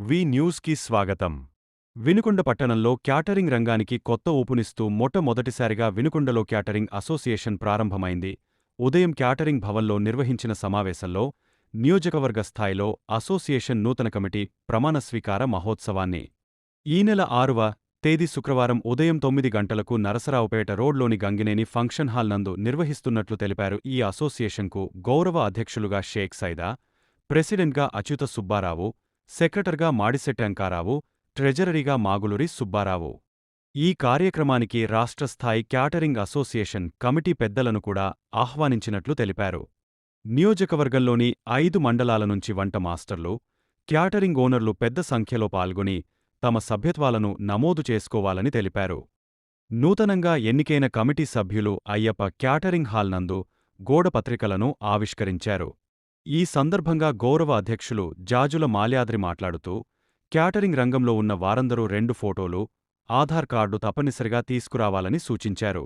వి న్యూస్కి స్వాగతం. వినుకొండ పట్టణంలో క్యాటరింగ్ రంగానికి కొత్త ఊపునిస్తూ మొట్టమొదటిసారిగా వినుకొండలో క్యాటరింగ్ అసోసియేషన్ ప్రారంభమైంది. ఉదయం క్యాటరింగ్ భవన్లో నిర్వహించిన సమావేశంలో నియోజకవర్గ స్థాయిలో అసోసియేషన్ నూతన కమిటీ ప్రమాణ స్వీకార మహోత్సవాన్ని ఈ నెల 6వ తేదీ శుక్రవారం ఉదయం 9 గంటలకు నరసరావుపేట రోడ్లోని గంగినేని ఫంక్షన్ హాల్ నందు నిర్వహిస్తున్నట్లు తెలిపారు. ఈ అసోసియేషన్కు గౌరవ అధ్యక్షులుగా షేక్ సైదా, ప్రెసిడెంట్గా అచ్యుత సుబ్బారావు, సెక్రటరీగా మాడిశెట్టి అంకారావు, ట్రెజరరీగా మాగులూరి సుబ్బారావు. ఈ కార్యక్రమానికి రాష్ట్ర స్థాయి క్యాటరింగ్ అసోసియేషన్ కమిటీ పెద్దలను కూడా ఆహ్వానించినట్లు తెలిపారు. నియోజకవర్గంలోని 5 మండలాల నుంచి వంట మాస్టర్లు, క్యాటరింగ్ ఓనర్లు పెద్ద సంఖ్యలో పాల్గొని తమ సభ్యత్వాలను నమోదు చేసుకోవాలని తెలిపారు. నూతనంగా ఎన్నికైన కమిటీ సభ్యులు అయ్యప్ప క్యాటరింగ్ హాల్ నందు గోడ పత్రికలను ఆవిష్కరించారు. ఈ సందర్భంగా గౌరవ అధ్యక్షులు జాజుల మాల్యాద్రి మాట్లాడుతూ, క్యాటరింగ్ రంగంలో ఉన్న వారందరూ 2 ఫోటోలు, ఆధార్ కార్డు తప్పనిసరిగా తీసుకురావాలని సూచించారు.